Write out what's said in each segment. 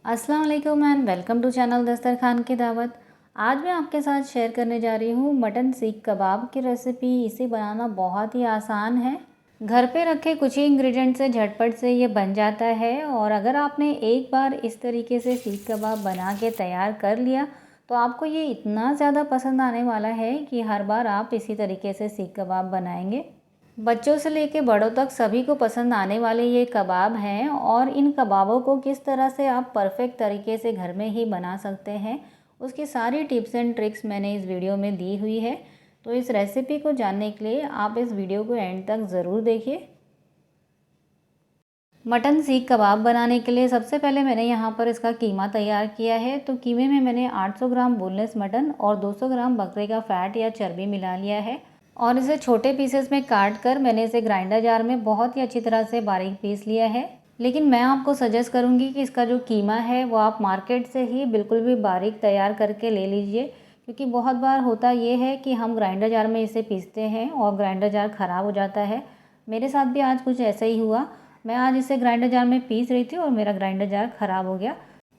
अस्सलाम वालेकुम and welcome to channel दस्तरखान की दावत। आज मैं आपके साथ शेयर करने जा रही हूँ मटन सीख कबाब की रेसिपी। इसे बनाना बहुत ही आसान है। घर पे रखे कुछ ही इंग्रेडिएंट से झटपट से ये बन जाता है। और अगर आपने एक बार इस तरीके से सीख कबाब बना के तैयार कर लिया तो आपको ये इतना ज़्यादा पसंद आने वाला है कि हर बार आप इसी तरीके से सीख कबाब बनाएंगे। बच्चों से लेके बड़ों तक सभी को पसंद आने वाले ये कबाब हैं। और इन कबाबों को किस तरह से आप परफेक्ट तरीके से घर में ही बना सकते हैं, उसकी सारी टिप्स एंड ट्रिक्स मैंने इस वीडियो में दी हुई है। तो इस रेसिपी को जानने के लिए आप इस वीडियो को एंड तक ज़रूर देखिए। मटन सीख कबाब बनाने के लिए सबसे पहले मैंने यहाँ पर इसका कीमा तैयार किया है। तो कीमे में मैंने 800 ग्राम बोनलेस मटन और 200 ग्राम बकरे का फ़ैट या चर्बी मिला लिया है। और इसे छोटे पीसेस में काट कर मैंने इसे ग्राइंडर जार में बहुत ही अच्छी तरह से बारीक पीस लिया है। लेकिन मैं आपको सजेस्ट करूंगी कि इसका जो कीमा है वो आप मार्केट से ही बिल्कुल भी बारीक तैयार करके ले लीजिए, क्योंकि बहुत बार होता ये है कि हम ग्राइंडर जार में इसे पीसते हैं और ग्राइंडर जार ख़राब हो जाता है। मेरे साथ भी आज कुछ ऐसा ही हुआ। मैं आज इसे ग्राइंडर जार में पीस रही थी और मेरा ग्राइंडर जार ख़राब हो गया।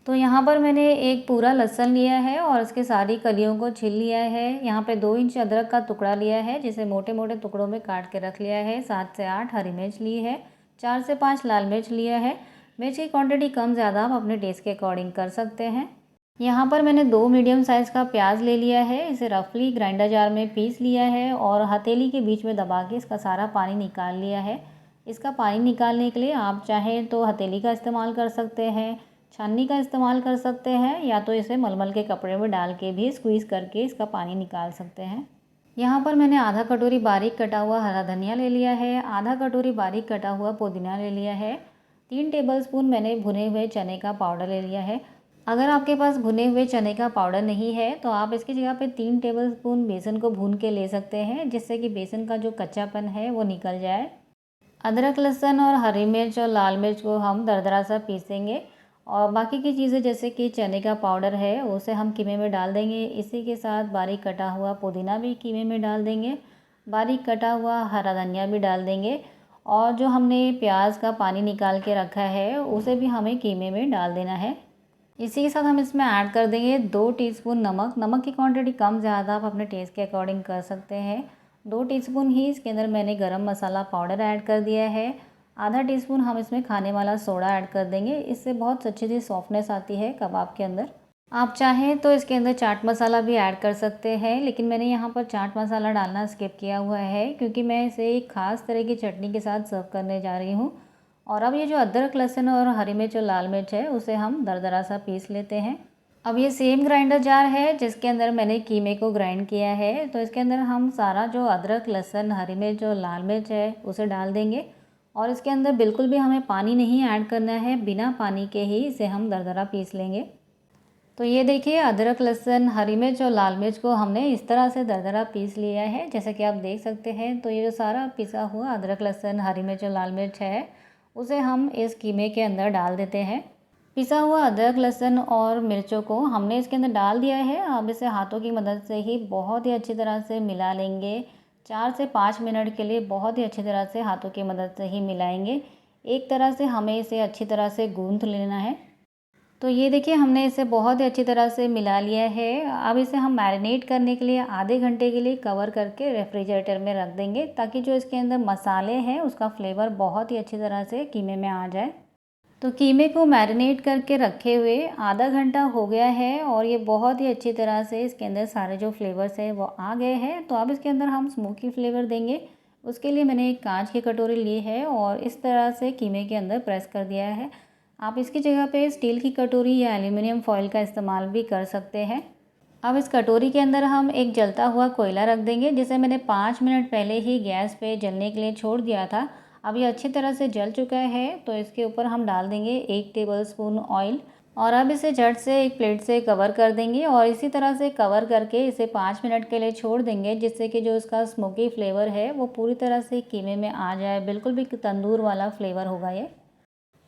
तो यहाँ पर मैंने एक पूरा लहसुन लिया है और इसके सारी कलियों को छील लिया है। यहाँ पे 2 इंच अदरक का टुकड़ा लिया है जिसे मोटे मोटे टुकड़ों में काट के रख लिया है। 7 से 8 हरी मिर्च ली है। 4 से 5 लाल मिर्च लिया है। मिर्च की क्वांटिटी कम ज़्यादा आप अपने टेस्ट के अकॉर्डिंग कर सकते हैं। यहाँ पर मैंने 2 मीडियम साइज़ का प्याज ले लिया है। इसे रफली ग्राइंडर जार में पीस लिया है और हथेली के बीच में दबा के इसका सारा पानी निकाल लिया है। इसका पानी निकालने के लिए आप चाहें तो हथेली का इस्तेमाल कर सकते हैं, छन्नी का इस्तेमाल कर सकते हैं, या तो इसे मलमल के कपड़े में डाल के भी स्क्वीज़ करके इसका पानी निकाल सकते हैं। यहाँ पर मैंने आधा कटोरी बारीक कटा हुआ हरा धनिया ले लिया है। आधा कटोरी बारीक कटा हुआ पुदीना ले लिया है। 3 टेबलस्पून मैंने भुने हुए चने का पाउडर ले लिया है। अगर आपके पास भुने हुए चने का पाउडर नहीं है तो आप इसकी जगह पे 3 टेबलस्पून बेसन को भून के ले सकते हैं, जिससे कि बेसन का जो कच्चापन है वो निकल जाए। अदरक लहसुन और हरी मिर्च और लाल मिर्च को हम दरदरा सा पीसेंगे। और बाकी की चीज़ें जैसे कि चने का पाउडर है उसे हम कीमे में डाल देंगे। इसी के साथ बारीक कटा हुआ पुदीना भी कीमे में डाल देंगे। बारीक कटा हुआ हरा धनिया भी डाल देंगे। और जो हमने प्याज का पानी निकाल के रखा है उसे भी हमें कीमे में डाल देना है। इसी के साथ हम इसमें ऐड कर देंगे 2 टीस्पून नमक। नमक की क्वांटिटी कम ज़्यादा आप अपने टेस्ट के अकॉर्डिंग कर सकते हैं। 2 टीस्पून ही इसके अंदर मैंने गरम मसाला पाउडर ऐड कर दिया है। आधा टीस्पून हम इसमें खाने वाला सोडा ऐड कर देंगे। इससे बहुत अच्छी सी सॉफ्टनेस आती है कबाब के अंदर। आप चाहें तो इसके अंदर चाट मसाला भी ऐड कर सकते हैं, लेकिन मैंने यहाँ पर चाट मसाला डालना स्किप किया हुआ है क्योंकि मैं इसे एक ख़ास तरह की चटनी के साथ सर्व करने जा रही हूँ। और अब ये जो अदरक लहसुन और हरी मिर्च और लाल मिर्च है उसे हम दरदरा सा पीस लेते हैं। अब ये सेम ग्राइंडर जार है जिसके अंदर मैंने कीमे को ग्राइंड किया है। तो इसके अंदर हम सारा जो अदरक लहसुन हरी मिर्च और लाल मिर्च है उसे डाल देंगे। और इसके अंदर बिल्कुल भी हमें पानी नहीं ऐड करना है, बिना पानी के ही इसे हम दरदरा पीस लेंगे। तो ये देखिए अदरक लहसुन हरी मिर्च और लाल मिर्च को हमने इस तरह से दरदरा पीस लिया है, जैसा कि आप देख सकते हैं। तो ये जो सारा पिसा हुआ अदरक लहसुन हरी मिर्च और लाल मिर्च है उसे हम इस कीमे के अंदर डाल देते हैं। पिसा हुआ अदरक लहसुन और मिर्चों को हमने इसके अंदर डाल दिया है। अब इसे हाथों की मदद से ही बहुत ही अच्छी तरह से मिला लेंगे। 4 से 5 मिनट के लिए बहुत ही अच्छी तरह से हाथों की मदद से ही मिलाएंगे। एक तरह से हमें इसे अच्छी तरह से गूंथ लेना है। तो ये देखिए हमने इसे बहुत ही अच्छी तरह से मिला लिया है। अब इसे हम मैरिनेट करने के लिए आधे घंटे के लिए कवर करके रेफ्रिजरेटर में रख देंगे, ताकि जो इसके अंदर मसाले हैं उसका फ्लेवर बहुत ही अच्छी तरह से कीमे में आ जाए। तो कीमे को मैरिनेट करके रखे हुए आधा घंटा हो गया है और ये बहुत ही अच्छी तरह से इसके अंदर सारे जो फ्लेवर्स हैं वो आ गए हैं। तो अब इसके अंदर हम स्मोकी फ्लेवर देंगे। उसके लिए मैंने एक कांच की कटोरी ली है और इस तरह से कीमे के अंदर प्रेस कर दिया है। आप इसकी जगह पे स्टील की कटोरी या एल्यूमिनियम फॉयल का इस्तेमाल भी कर सकते हैं। अब इस कटोरी के अंदर हम एक जलता हुआ कोयला रख देंगे, जिसे मैंने 5 मिनट पहले ही गैस पे जलने के लिए छोड़ दिया था। अब ये अच्छी तरह से जल चुका है। तो इसके ऊपर हम डाल देंगे 1 टेबलस्पून ऑयल और अब इसे झट से एक प्लेट से कवर कर देंगे और इसी तरह से कवर करके इसे 5 मिनट के लिए छोड़ देंगे, जिससे कि जो इसका स्मोकी फ्लेवर है वो पूरी तरह से कीमे में आ जाए। बिल्कुल भी तंदूर वाला फ्लेवर होगा ये।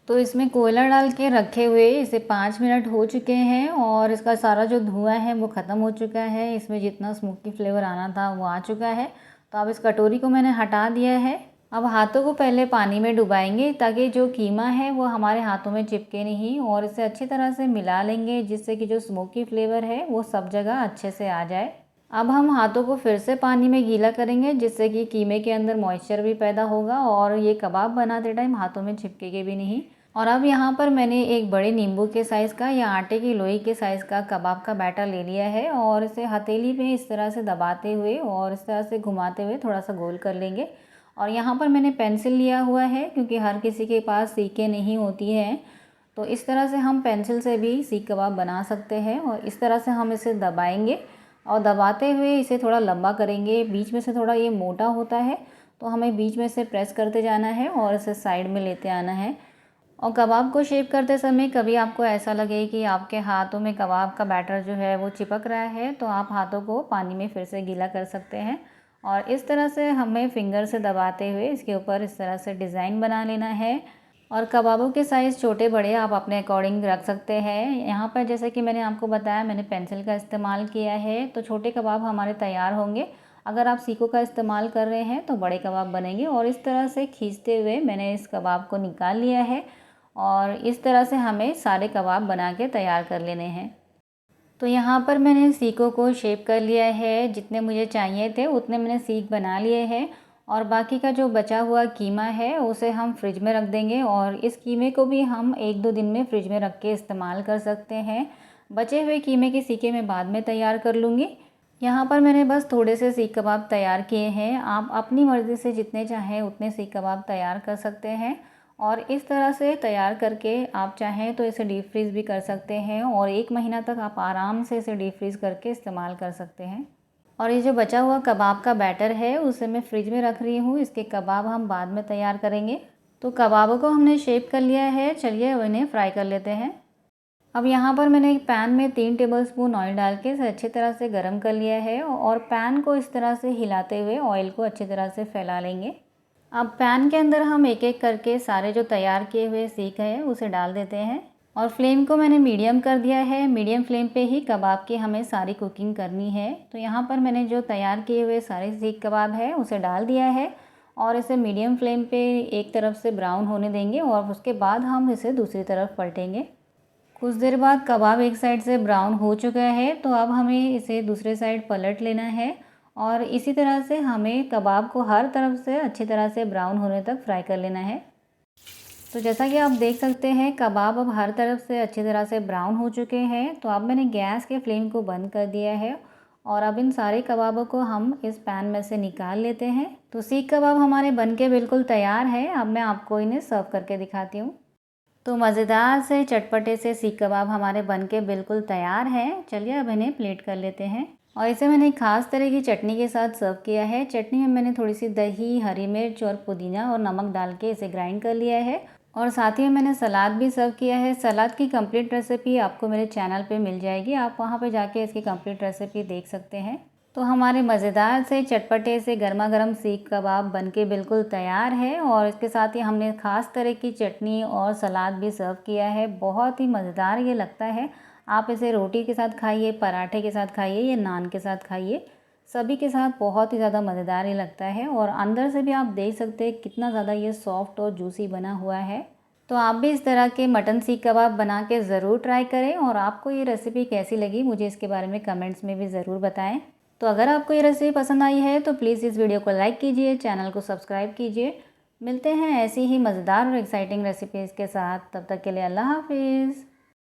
तो इसमें कोयला डाल के रखे हुए इसे 5 मिनट हो चुके हैं और इसका सारा जो धुआं है वो ख़त्म हो चुका है। इसमें जितना स्मोकी फ्लेवर आना था वो आ चुका है। तो अब इस कटोरी को मैंने हटा दिया है। अब हाथों को पहले पानी में डुबाएंगे ताकि जो कीमा है वो हमारे हाथों में चिपके नहीं, और इसे अच्छी तरह से मिला लेंगे जिससे कि जो स्मोकी फ्लेवर है वो सब जगह अच्छे से आ जाए। अब हम हाथों को फिर से पानी में गीला करेंगे जिससे कि कीमे के अंदर मॉइस्चर भी पैदा होगा और ये कबाब बनाते टाइम हाथों में चिपकेगे भी नहीं। और अब यहाँ पर मैंने एक बड़े नींबू के साइज़ का या आटे की लोई के साइज़ का कबाब का बैटर ले लिया है और इसे हथेली में इस तरह से दबाते हुए और इस तरह से घुमाते हुए थोड़ा सा गोल कर लेंगे। और यहाँ पर मैंने पेंसिल लिया हुआ है क्योंकि हर किसी के पास सीखें नहीं होती हैं, तो इस तरह से हम पेंसिल से भी सीख कबाब बना सकते हैं। और इस तरह से हम इसे दबाएंगे और दबाते हुए इसे थोड़ा लंबा करेंगे। बीच में से थोड़ा ये मोटा होता है तो हमें बीच में से प्रेस करते जाना है और इसे साइड में लेते आना है। और कबाब को शेप करते समय कभी आपको ऐसा लगे कि आपके हाथों में कबाब का बैटर जो है वो चिपक रहा है तो आप हाथों को पानी में फिर से गीला कर सकते हैं। और इस तरह से हमें फिंगर से दबाते हुए इसके ऊपर इस तरह से डिज़ाइन बना लेना है। और कबाबों के साइज़ छोटे बड़े आप अपने अकॉर्डिंग रख सकते हैं। यहाँ पर जैसे कि मैंने आपको बताया मैंने पेंसिल का इस्तेमाल किया है तो छोटे कबाब हमारे तैयार होंगे। अगर आप सीखों का इस्तेमाल कर रहे हैं तो बड़े कबाब बनेंगे। और इस तरह से खींचते हुए मैंने इस कबाब को निकाल लिया है और इस तरह से हमें सारे कबाब बना के तैयार कर लेने हैं। तो यहाँ पर मैंने सीखों को शेप कर लिया है, जितने मुझे चाहिए थे उतने मैंने सीख बना लिए हैं। और बाकी का जो बचा हुआ कीमा है उसे हम फ्रिज में रख देंगे और इस कीमे को भी हम 1-2 दिन में फ्रिज में रख के इस्तेमाल कर सकते हैं। बचे हुए कीमे के सीखे मैं बाद में तैयार कर लूँगी। यहाँ पर मैंने बस थोड़े से सीख कबाब तैयार किए हैं। आप अपनी मर्ज़ी से जितने चाहें उतने सीख कबाब तैयार कर सकते हैं। और इस तरह से तैयार करके आप चाहें तो इसे डीप फ्रीज़ भी कर सकते हैं और 1 महीना तक आप आराम से इसे डीप फ्रीज़ करके इस्तेमाल कर सकते हैं। और ये जो बचा हुआ कबाब का बैटर है उसे मैं फ्रिज में रख रही हूँ, इसके कबाब हम बाद में तैयार करेंगे। तो कबाबों को हमने शेप कर लिया है, चलिए अब इन्हें फ्राई कर लेते हैं। अब यहाँ पर मैंने एक पैन में 3 टेबलस्पून ऑयल डाल के इसे अच्छी तरह से गर्म कर लिया है और पैन को इस तरह से हिलाते हुए ऑयल को अच्छी तरह से फैला लेंगे। अब पैन के अंदर हम एक एक करके सारे जो तैयार किए हुए सीख है उसे डाल देते हैं और फ्लेम को मैंने मीडियम कर दिया है। मीडियम फ्लेम पे ही कबाब की हमें सारी कुकिंग करनी है। तो यहाँ पर मैंने जो तैयार किए हुए सारे सीख कबाब है उसे डाल दिया है और इसे मीडियम फ्लेम पे एक तरफ से ब्राउन होने देंगे और उसके बाद हम इसे दूसरी तरफ पलटेंगे। कुछ देर बाद कबाब एक साइड से ब्राउन हो चुका है तो अब हमें इसे दूसरे साइड पलट लेना है और इसी तरह से हमें कबाब को हर तरफ से अच्छी तरह से ब्राउन होने तक फ्राई कर लेना है। तो जैसा कि आप देख सकते हैं कबाब अब हर तरफ से अच्छी तरह से ब्राउन हो चुके हैं। तो अब मैंने गैस के फ्लेम को बंद कर दिया है और अब इन सारे कबाबों को हम इस पैन में से निकाल लेते हैं। तो सीख कबाब हमारे बनके बिल्कुल तैयार है। अब मैं आपको इन्हें सर्व करके दिखाती हूँ। तो मज़ेदार से चटपटे से सीख कबाब हमारे बनके बिल्कुल तैयार हैं। चलिए अब इन्हें प्लेट कर लेते हैं। और इसे मैंने एक ख़ास तरह की चटनी के साथ सर्व किया है। चटनी में मैंने थोड़ी सी दही, हरी मिर्च और पुदीना और नमक डाल के इसे ग्राइंड कर लिया है और साथ ही में मैंने सलाद भी सर्व किया है। सलाद की कंप्लीट रेसिपी आपको मेरे चैनल पे मिल जाएगी, आप वहाँ पे जाके इसकी कंप्लीट रेसिपी देख सकते हैं। तो हमारे मज़ेदार से चटपटे से गर्मा गर्म सीख कबाब बनके बिल्कुल तैयार है और इसके साथ ही हमने ख़ास तरह की चटनी और सलाद भी सर्व किया है। बहुत ही मज़ेदार ये लगता है। आप इसे रोटी के साथ खाइए, पराठे के साथ खाइए या नान के साथ खाइए, सभी के साथ बहुत ही ज़्यादा मज़ेदार ये लगता है। और अंदर से भी आप देख सकते हैं कितना ज़्यादा ये सॉफ्ट और जूसी बना हुआ है। तो आप भी इस तरह के मटन सीख कबाब बना के ज़रूर ट्राई करें और आपको ये रेसिपी कैसी लगी मुझे इसके बारे में कमेंट्स में भी ज़रूर बताएं। तो अगर आपको ये रेसिपी पसंद आई है तो प्लीज़ इस वीडियो को लाइक कीजिए, चैनल को सब्सक्राइब कीजिए। मिलते हैं ऐसी ही मज़ेदार और एक्साइटिंग रेसिपीज़ के साथ, तब तक के लिए अल्लाह हाफिज़।